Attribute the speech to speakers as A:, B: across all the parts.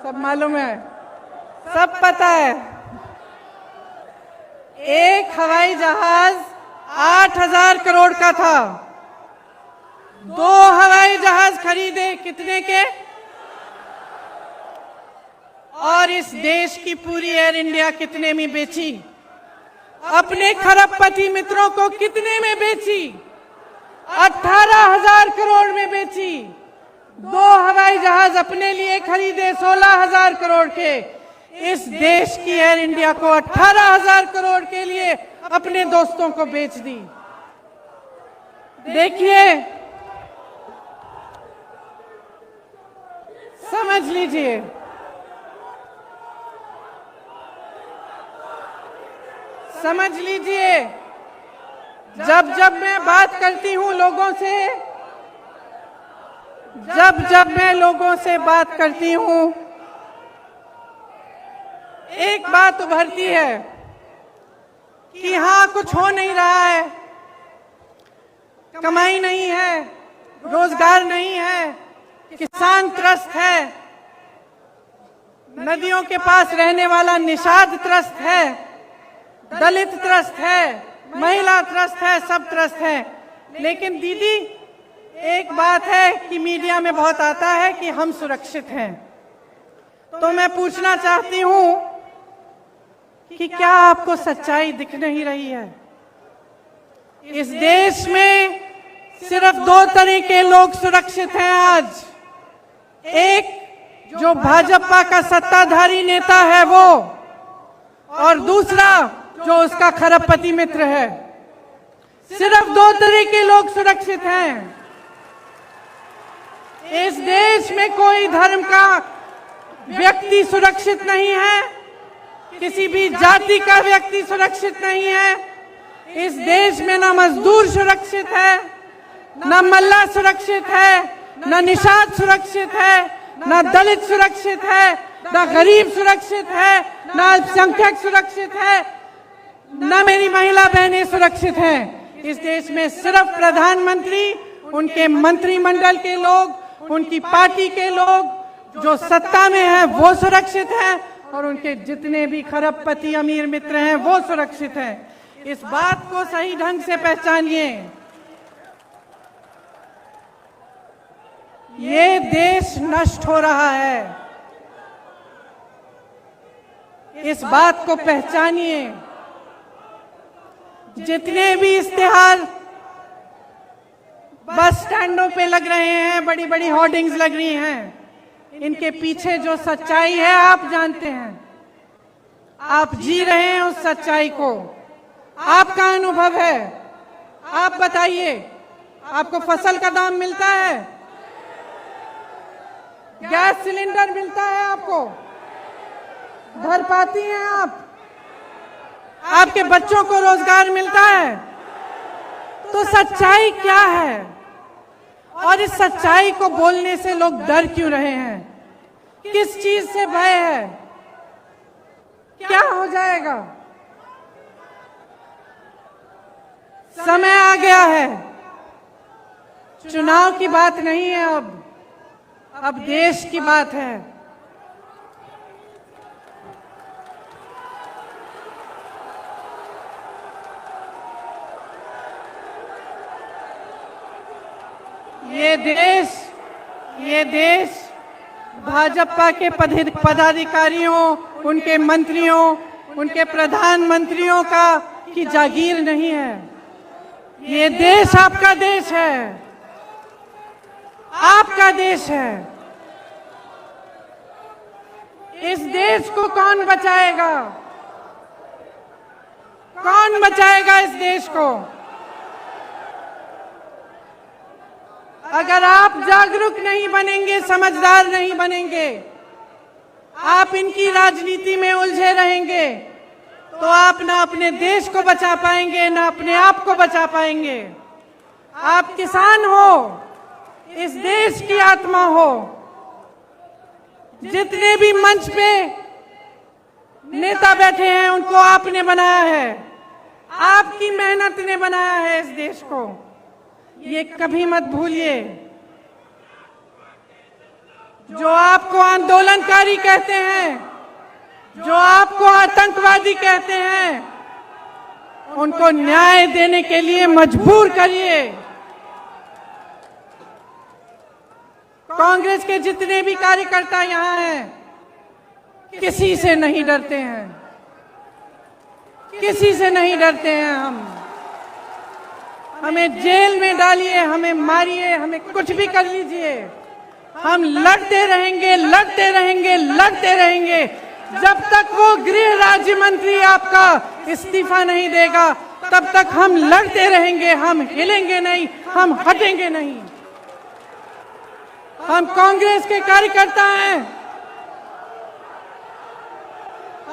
A: सब मालूम है, सब पता है। एक हवाई जहाज 8,000 करोड़ का था। 2 हवाई जहाज खरीदे कितने के? और इस देश की पूरी एयर इंडिया कितने में बेची? अपने खरबपति मित्रों को कितने में बेची? 18,000 करोड़ में बेची। 2 हवाई जहाज अपने लिए खरीदे 16,000 करोड़ के। इस देश की एयर इंडिया को 18,000 करोड़ के लिए अपने दोस्तों को बेच दी। देखिए, समझ लीजिए, समझ लीजिए, जब जब मैं बात करती हूं लोगों से, जब मैं लोगों से बात करती हूं, एक बात उभरती है कि हाँ, कुछ हो नहीं रहा है, कमाई नहीं है, रोजगार नहीं है, किसान त्रस्त है, नदियों के पास रहने वाला निषाद त्रस्त है, दलित त्रस्त है, महिला त्रस्त है, सब त्रस्त है। लेकिन दीदी, एक बात है कि मीडिया में बहुत आता है कि हम सुरक्षित हैं। तो मैं पूछना चाहती हूं कि क्या आपको सच्चाई दिख नहीं रही है? इस देश में सिर्फ 2 तरह के लोग सुरक्षित हैं आज। एक जो भाजपा का सत्ताधारी नेता है वो, और दूसरा जो उसका खरबपति मित्र है। सिर्फ 2 तरह के लोग सुरक्षित हैं। इस देश में कोई धर्म का व्यक्ति सुरक्षित नहीं है, किसी भी जाति का व्यक्ति सुरक्षित नहीं है। इस देश में ना मजदूर सुरक्षित है, ना मल्ला सुरक्षित है, ना निषाद सुरक्षित है, ना दलित सुरक्षित है, ना गरीब सुरक्षित है, ना अल्पसंख्यक सुरक्षित है, ना मेरी महिला बहनें सुरक्षित हैं। इस देश में सिर्फ प्रधानमंत्री, उनके मंत्रिमंडल के लोग, उनकी पार्टी के लोग जो सत्ता में हैं वो सुरक्षित हैं, और उनके जितने भी खरबपति अमीर मित्र हैं वो सुरक्षित हैं। इस बात को सही ढंग से पहचानिए। ये देश नष्ट हो रहा है, इस बात को पहचानिए। जितने भी इश्तिहार बस स्टैंडों पे लग रहे हैं, बड़ी बड़ी होर्डिंग्स लग रही हैं, इनके पीछे जो सच्चाई है आप जानते हैं। आप जी रहे हैं उस सच्चाई को, आपका अनुभव है। आप बताइए, आपको फसल का दाम मिलता है? गैस सिलेंडर मिलता है आपको? भर पाती हैं आप? आपके बच्चों को रोजगार मिलता है? तो सच्चाई क्या है? और इस सच्चाई को बोलने से लोग डर क्यों रहे हैं? किस चीज से भय है? क्या हो जाएगा? समय आ गया है, चुनाव की बात नहीं है, अब देश की बात है। ये देश भाजपा के पदाधिकारियों, उनके मंत्रियों, उनके प्रधानमंत्रियों की जागीर नहीं है। ये देश आपका देश है, आपका देश है। इस देश को कौन बचाएगा? कौन बचाएगा इस देश को? अगर आप जागरूक नहीं बनेंगे, समझदार नहीं बनेंगे, आप इनकी राजनीति में उलझे रहेंगे, तो आप ना अपने देश को बचा पाएंगे, ना अपने आप को बचा पाएंगे। आप किसान हो, इस देश की आत्मा हो। जितने भी मंच पे नेता बैठे हैं उनको आपने बनाया है, आपकी मेहनत ने बनाया है इस देश को। ये कभी मत भूलिए। जो आपको आंदोलनकारी कहते हैं, जो आपको आतंकवादी कहते हैं, उनको न्याय देने के लिए मजबूर करिए। कांग्रेस के जितने भी कार्यकर्ता यहाँ हैं, किसी से नहीं डरते हैं, किसी से नहीं डरते हैं। हमें जेल में डालिए, हमें मारिए, हमें कुछ भी कर लीजिए, हम लड़ते रहेंगे, लड़ते रहेंगे, लड़ते रहेंगे जब तक वो गृह राज्य मंत्री आपका इस्तीफा नहीं देगा। तब तक हम लड़ते रहेंगे, हम हिलेंगे नहीं, हम हटेंगे नहीं। हम कांग्रेस के कार्यकर्ता हैं।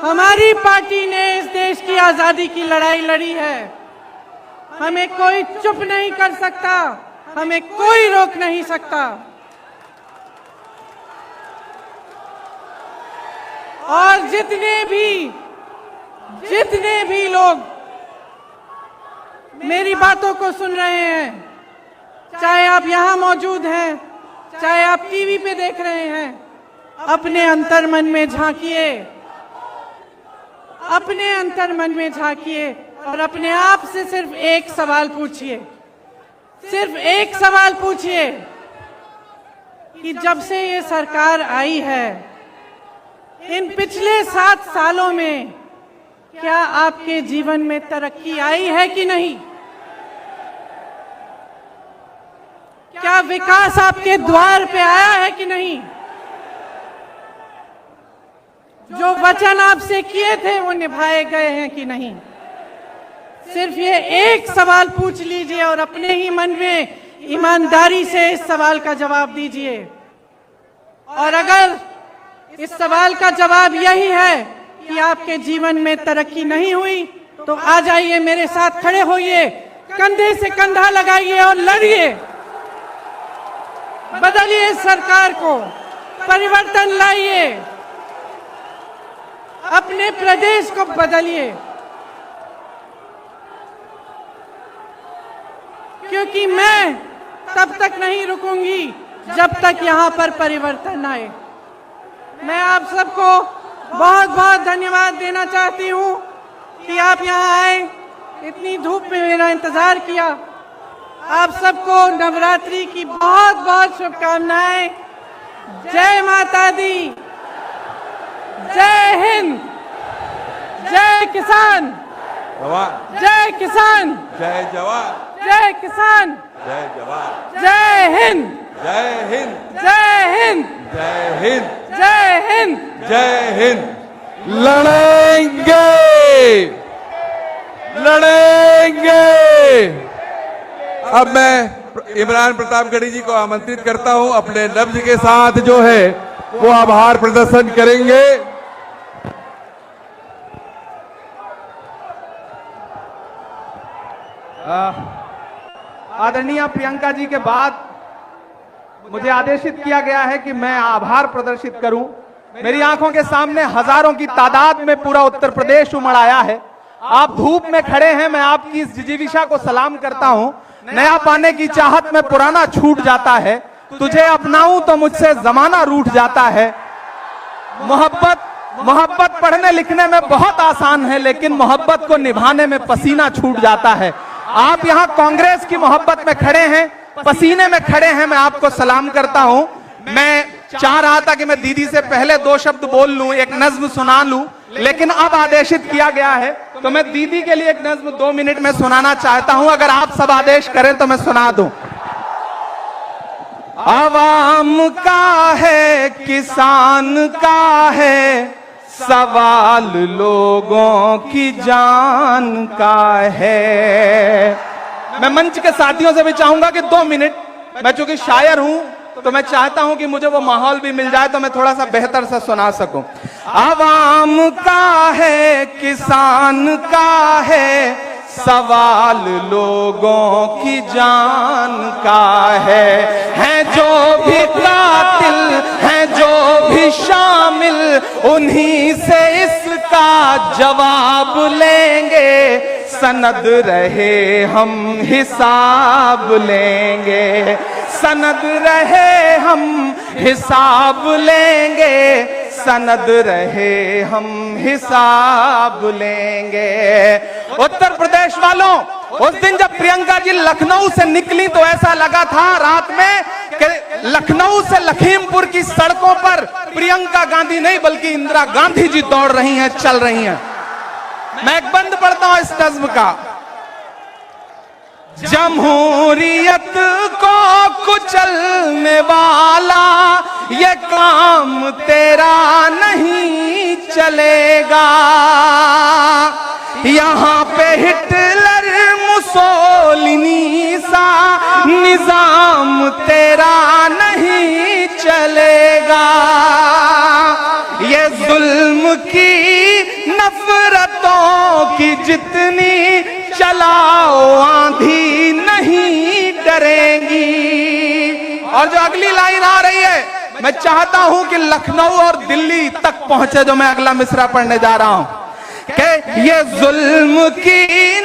A: हमारी पार्टी ने इस देश की आजादी की लड़ाई लड़ी है। हमें कोई चुप नहीं कर सकता, हमें कोई रोक नहीं सकता। और जितने भी लोग मेरी बातों को सुन रहे हैं, चाहे आप यहां मौजूद हैं, चाहे आप टीवी पे देख रहे हैं, अपने अंतर्मन में झांकिए, अपने अंतर्मन में झांकिए और अपने आप से सिर्फ एक सवाल पूछिए, सिर्फ एक सवाल पूछिए कि जब से ये सरकार आई है, इन पिछले 7 सालों में क्या आपके जीवन में तरक्की आई है कि नहीं? क्या विकास आपके द्वार पे आया है कि नहीं? जो वचन आपसे किए थे वो निभाए गए हैं कि नहीं? सिर्फ ये एक सवाल पूछ लीजिए और अपने ही मन में ईमानदारी से इस सवाल का जवाब दीजिए। और अगर इस सवाल का जवाब यही है कि आपके जीवन में तरक्की नहीं हुई, तो आ जाइए, मेरे साथ खड़े होइए, कंधे से कंधा लगाइए और लड़िए। बदलिए इस सरकार को, परिवर्तन लाइए, अपने प्रदेश को बदलिए, क्योंकि मैं तब तक नहीं रुकूंगी जब तक यहाँ पर परिवर्तन आए। मैं आप सबको बहुत बहुत धन्यवाद देना चाहती हूँ कि आप यहाँ आए, इतनी धूप में मेरा इंतजार किया। आप सबको नवरात्रि की बहुत बहुत शुभकामनाएं। जय माता दी, जय हिंद, जय किसान, जय किसान,
B: जय जवान,
A: जय किसान,
B: जय जवान,
A: जय हिंद,
B: जय हिंद,
A: जय हिंद,
B: जय हिंद,
A: जय हिंद,
B: जय हिंद। लड़ेंगे, लड़ेंगे। अब मैं इमरान प्रतापगढ़ी जी को आमंत्रित करता हूं, अपने लफ्ज के साथ जो है वो आभार प्रदर्शन करेंगे।
C: आदरणीय प्रियंका जी के बाद मुझे आदेशित किया गया है कि मैं आभार प्रदर्शित करूं। मेरी आंखों के सामने हजारों की तादाद में पूरा उत्तर प्रदेश उमड़ आया है। आप धूप में खड़े हैं, मैं आपकी इस जिजीविषा को सलाम करता हूं। नया पाने की चाहत में पुराना छूट जाता है, तुझे अपनाऊं तो मुझसे जमाना रूठ जाता है। मोहब्बत पढ़ने लिखने में बहुत आसान है, लेकिन मोहब्बत को निभाने में पसीना छूट जाता है। आप यहाँ कांग्रेस की मोहब्बत में खड़े हैं, पसीने में खड़े हैं, मैं आपको सलाम करता हूं। मैं चाह रहा था कि मैं दीदी से पहले 2 शब्द बोल लूं, एक नज्म सुना लूं, लेकिन अब आदेशित किया गया है तो मैं दीदी के लिए एक नज्म 2 मिनट में सुनाना चाहता हूं। अगर आप सब आदेश करें तो मैं सुना दूं। आवाम का है, किसान का है, सवाल लोगों की जान का है। मैं मंच के साथियों से भी चाहूंगा कि 2 मिनट, मैं चूंकि शायर हूं तो मैं चाहता हूं कि मुझे वो माहौल भी मिल जाए तो मैं थोड़ा सा बेहतर से सुना सकूं। आवाम का है, किसान का है, सवाल लोगों की जान का है जो भी कातिल है, जो भी शामिल, उन्हीं से इसका जवाब लेंगे। सनद रहे हम हिसाब लेंगे, सनद रहे हम हिसाब लेंगे, सनद रहे हम हिसाब लेंगे। उत्तर प्रदेश वालों, उस दिन जब प्रियंका जी लखनऊ से निकली तो ऐसा लगा था रात में कि लखनऊ से लखीमपुर की सड़कों पर प्रियंका गांधी नहीं बल्कि इंदिरा गांधी जी दौड़ रही हैं, चल रही हैं। मैं एक बंद पढ़ता हूं इस नज्म का। जमहूरियत को कुचलने वाला ये काम तेरा नहीं चलेगा, यहाँ पे हिटलर मुसोलिनी सा निजाम तेरा नहीं चलेगा। ये जुल्म की नफरतों की जितनी चलाओ आंधी नहीं डरेंगी। और जो अगली लाइन आ रही है, मैं चाहता हूं कि लखनऊ और दिल्ली तक पहुंचे, जो मैं अगला मिसरा पढ़ने जा रहा हूं कि ये जुल्म की